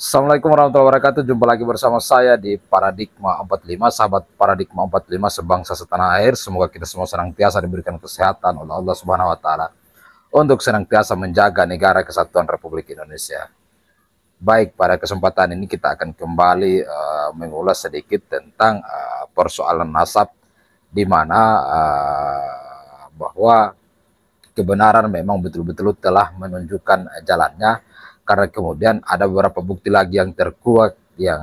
Assalamualaikum warahmatullahi wabarakatuh. Jumpa lagi bersama saya di Paradigma 45, sahabat Paradigma 45 sebangsa setanah air. Semoga kita semua senantiasa diberikan kesehatan oleh Allah Subhanahu wa taala untuk senantiasa menjaga negara kesatuan Republik Indonesia. Baik, pada kesempatan ini kita akan kembali mengulas sedikit tentang persoalan nasab, di mana bahwa kebenaran memang betul-betul telah menunjukkan jalannya, karena kemudian ada beberapa bukti lagi yang terkuat yang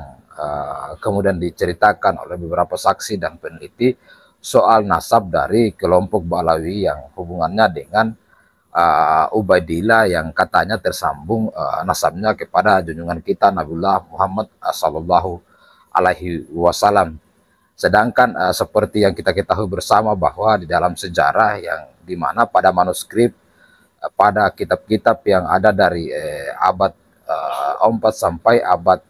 kemudian diceritakan oleh beberapa saksi dan peneliti soal nasab dari kelompok Balawi yang hubungannya dengan Ubaidillah, yang katanya tersambung nasabnya kepada junjungan kita Nabiullah Muhammad sallallahu alaihi wasallam. Sedangkan seperti yang kita ketahui bersama bahwa di dalam sejarah yang dimana pada manuskrip, pada kitab-kitab yang ada dari abad 4 sampai abad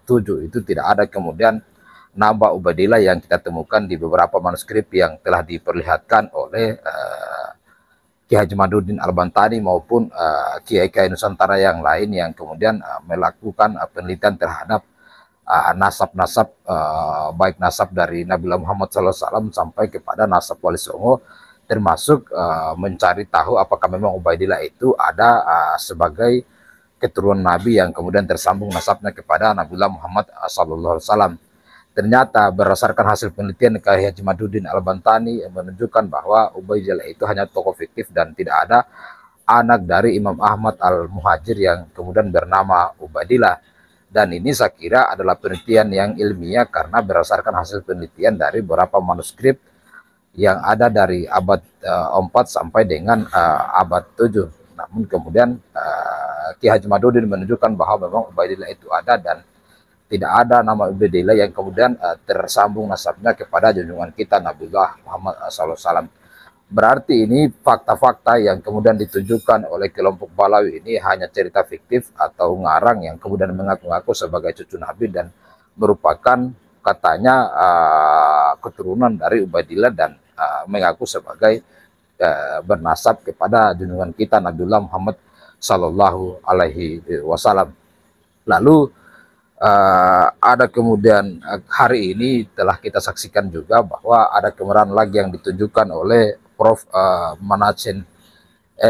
7 itu tidak ada kemudian nama Ubaidillah yang kita temukan di beberapa manuskrip yang telah diperlihatkan oleh Ki Haji Madudin Al-Bantani maupun kiai-kiai Nusantara yang lain yang kemudian melakukan penelitian terhadap nasab-nasab, baik nasab dari Nabiullah Muhammad SAW sampai kepada nasab Wali Songo, termasuk mencari tahu apakah memang Ubaidillah itu ada sebagai keturunan Nabi yang kemudian tersambung nasabnya kepada Nabiullah Muhammad SAW. Ternyata berdasarkan hasil penelitian Kiai Haji Madudin Al-Bantani yang menunjukkan bahwa Ubaidillah itu hanya tokoh fiktif dan tidak ada anak dari Imam Ahmad Al-Muhajir yang kemudian bernama Ubaidillah. Dan ini saya kira adalah penelitian yang ilmiah karena berdasarkan hasil penelitian dari beberapa manuskrip yang ada dari abad 4 sampai dengan abad 7. Namun kemudian Ki Haji Madudin menunjukkan bahwa memang Ubaidillah itu ada dan tidak ada nama Ubaidillah yang kemudian tersambung nasabnya kepada junjungan kita Nabiullah Muhammad SAW. Berarti ini fakta-fakta yang kemudian ditunjukkan oleh kelompok Balawi ini hanya cerita fiktif atau ngarang yang kemudian mengaku-ngaku sebagai cucu Nabi dan merupakan katanya keturunan dari Ubaidillah dan mengaku sebagai bernasab kepada junjungan kita Nabiullah Muhammad Sallallahu Alaihi Wasallam. Lalu ada kemudian hari ini telah kita saksikan juga bahwa ada kemeran lagi yang ditunjukkan oleh Prof.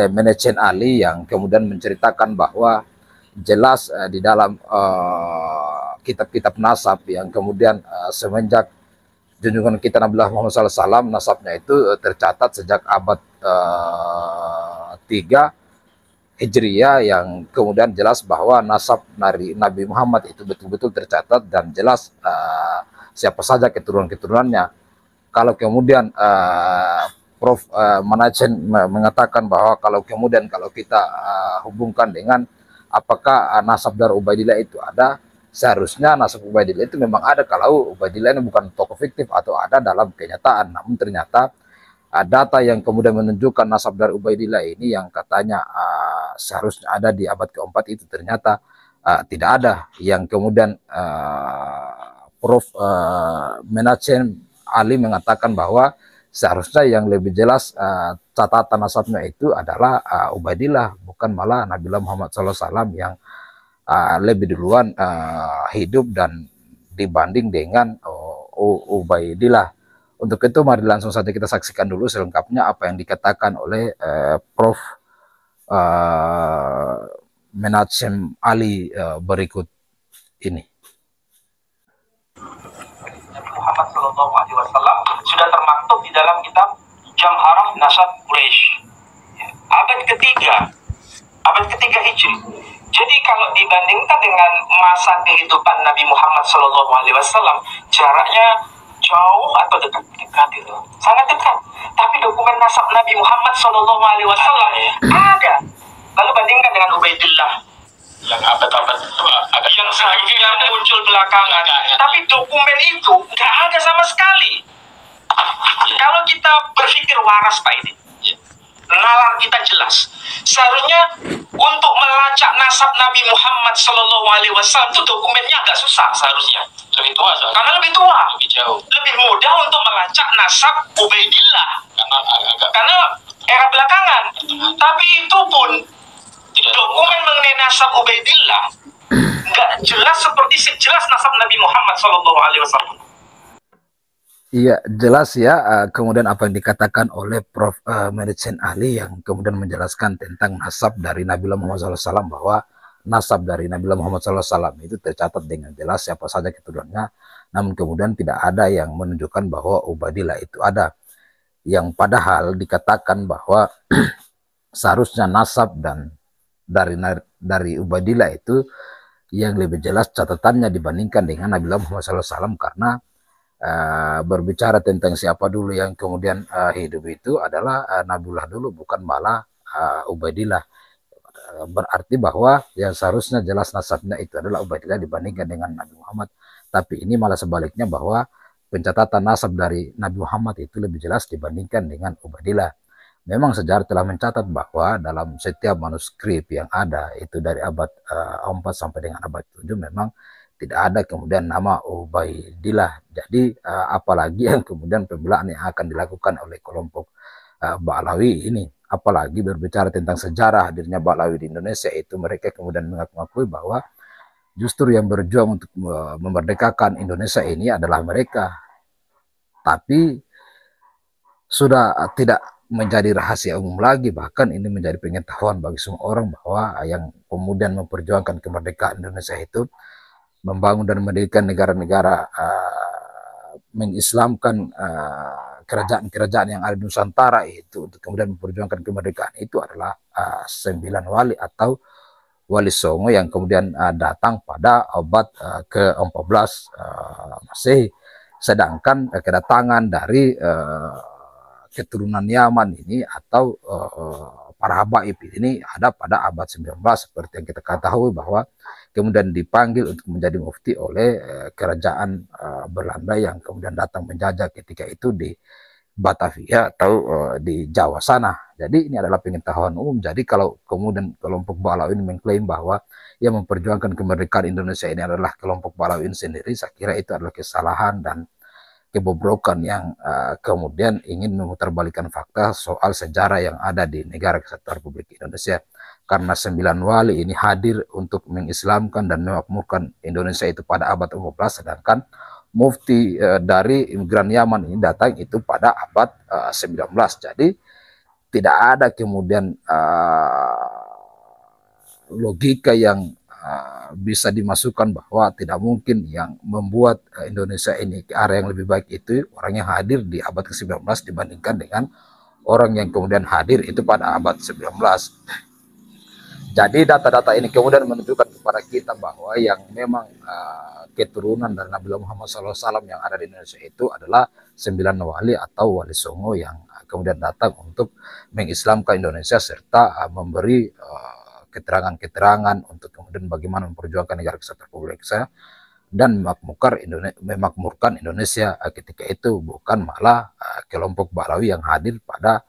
Menecen Ali yang kemudian menceritakan bahwa jelas di dalam kitab-kitab nasab yang kemudian semenjak junjungan kita Nabiullah Muhammad SAW nasabnya itu tercatat sejak abad 3 Hijriyah, yang kemudian jelas bahwa nasab dari Nabi Muhammad itu betul-betul tercatat dan jelas siapa saja keturunan-keturunannya. Kalau kemudian Prof. Menacen mengatakan bahwa kalau kita hubungkan dengan apakah nasab dari Ubaidillah itu ada, seharusnya nasab Ubaidillah itu memang ada kalau Ubaidillah ini bukan tokoh fiktif atau ada dalam kenyataan. Namun ternyata data yang kemudian menunjukkan nasab dari Ubaidillah ini yang katanya seharusnya ada di abad keempat itu ternyata tidak ada, yang kemudian Prof. Menacen Ali mengatakan bahwa seharusnya yang lebih jelas catatan nasabnya itu adalah Ubaidillah, bukan malah Nabiullah Muhammad SAW yang lebih duluan hidup dan dibanding dengan Ubaidillah. Untuk itu mari langsung saja kita saksikan dulu selengkapnya apa yang dikatakan oleh Prof. Menacem Ali berikut ini. Muhammad Sallallahu Alaihi Wasallam sudah termaktub di dalam kitab Jamharah Nasab Quraisy, abad ketiga Hijri. Jadi kalau dibandingkan dengan masa kehidupan Nabi Muhammad Sallallahu Alaihi Wasallam, jaraknya jauh atau dekat itu, sangat dekat. Tapi dokumen nasab Nabi Muhammad Sallallahu Alaihi Wasallam ada. Lalu bandingkan dengan Ubaidillah yang abad-abad yang selanjutnya muncul belakangan, tapi dokumen itu nggak ada sama sekali. Kalau kita berpikir waras Pak ini, nalar kita jelas. Seharusnya untuk melacak nasab Nabi Muhammad Sallallahu Alaihi Wasallam itu dokumennya agak susah seharusnya. lebih tua soalnya. Karena lebih tua, Lebih jauh. lebih mudah untuk melacak nasab Ubaidillah. Agak Karena era belakangan. Tapi itu pun tidak dokumen mengenai nasab Ubaidillah nggak jelas seperti sejelas nasab Nabi Muhammad SAW. Iya, jelas ya. Kemudian apa yang dikatakan oleh Prof. Medicine Ali yang kemudian menjelaskan tentang nasab dari Nabi Muhammad SAW, bahwa nasab dari Nabi Muhammad SAW itu tercatat dengan jelas siapa saja keturunannya. Namun kemudian tidak ada yang menunjukkan bahwa Ubaidillah itu ada. Yang padahal dikatakan bahwa seharusnya nasab dan dari Ubaidillah itu yang lebih jelas catatannya dibandingkan dengan Nabi Muhammad SAW, karena berbicara tentang siapa dulu yang kemudian hidup itu adalah Nabiullah dulu, bukan malah Ubaidillah. Berarti bahwa yang seharusnya jelas nasabnya itu adalah Ubaidillah dibandingkan dengan Nabi Muhammad. Tapi ini malah sebaliknya, bahwa pencatatan nasab dari Nabi Muhammad itu lebih jelas dibandingkan dengan Ubaidillah. Memang sejarah telah mencatat bahwa dalam setiap manuskrip yang ada itu dari abad 4 sampai dengan abad 7 memang tidak ada kemudian nama Ubaidillah. Jadi apalagi yang kemudian pembelaan yang akan dilakukan oleh kelompok Ba'alawi ini. Apalagi berbicara tentang sejarah hadirnya Ba'alawi di Indonesia, itu mereka kemudian mengakui bahwa justru yang berjuang untuk memerdekakan Indonesia ini adalah mereka. Tapi sudah tidak menjadi rahasia umum lagi, bahkan ini menjadi pengetahuan bagi semua orang bahwa yang kemudian memperjuangkan kemerdekaan Indonesia itu membangun dan mendirikan negara-negara, mengislamkan kerajaan-kerajaan yang ada di Nusantara itu untuk kemudian memperjuangkan kemerdekaan itu adalah 9 wali atau Wali Songo yang kemudian datang pada abad ke-14 Masehi. Sedangkan kedatangan dari keturunan Yaman ini atau para habaib ini ada pada abad 19, seperti yang kita ketahui bahwa kemudian dipanggil untuk menjadi mufti oleh kerajaan Belanda yang kemudian datang menjajah ketika itu di Batavia atau di Jawa sana. Jadi ini adalah pengetahuan umum. Jadi kalau kemudian kelompok Ba'alawi ini mengklaim bahwa yang memperjuangkan kemerdekaan Indonesia ini adalah kelompok Ba'alawi sendiri, saya kira itu adalah kesalahan dan kebobrokan yang kemudian ingin memutarbalikkan fakta soal sejarah yang ada di Negara Kesatuan Republik Indonesia. Karena 9 wali ini hadir untuk mengislamkan dan memakmurkan Indonesia itu pada abad 14, sedangkan mufti dari imigran Yaman ini datang itu pada abad 19. Jadi tidak ada kemudian logika yang bisa dimasukkan bahwa tidak mungkin yang membuat Indonesia ini ke arah yang lebih baik itu orang yang hadir di abad ke-19 dibandingkan dengan orang yang kemudian hadir itu pada abad 19. Jadi data-data ini kemudian menunjukkan kepada kita bahwa yang memang keturunan dari Nabi Muhammad SAW yang ada di Indonesia itu adalah 9 wali atau Wali Songo yang kemudian datang untuk mengislamkan Indonesia serta memberi keterangan-keterangan untuk kemudian bagaimana memperjuangkan Negara Kesatuan Republik Indonesia dan memakmurkan Indonesia ketika itu, bukan malah kelompok Ba'alawi yang hadir pada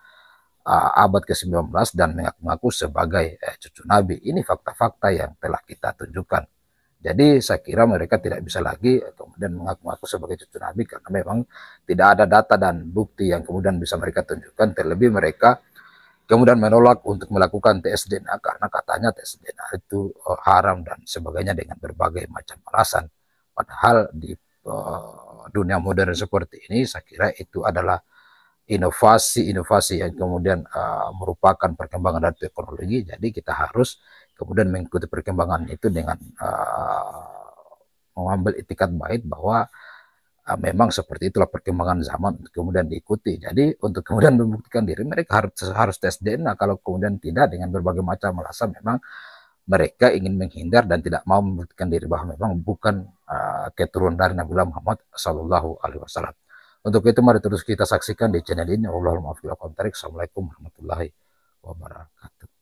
abad ke-19 dan mengaku sebagai cucu Nabi. Ini fakta-fakta yang telah kita tunjukkan. Jadi saya kira mereka tidak bisa lagi kemudian mengaku sebagai cucu Nabi, karena memang tidak ada data dan bukti yang kemudian bisa mereka tunjukkan. Terlebih mereka kemudian menolak untuk melakukan tes DNA karena katanya tes DNA itu haram dan sebagainya dengan berbagai macam alasan. Padahal di dunia modern seperti ini saya kira itu adalah inovasi-inovasi yang kemudian merupakan perkembangan dari teknologi. Jadi kita harus kemudian mengikuti perkembangan itu dengan mengambil itikat baik bahwa memang seperti itulah perkembangan zaman untuk kemudian diikuti. Jadi untuk kemudian membuktikan diri mereka harus tes DNA. Kalau kemudian tidak, dengan berbagai macam alasan memang mereka ingin menghindar dan tidak mau membuktikan diri bahwa memang bukan keturunan dari Nabi Muhammad SAW. Untuk itu mari terus kita saksikan di channel ini. Assalamualaikum warahmatullahi wabarakatuh.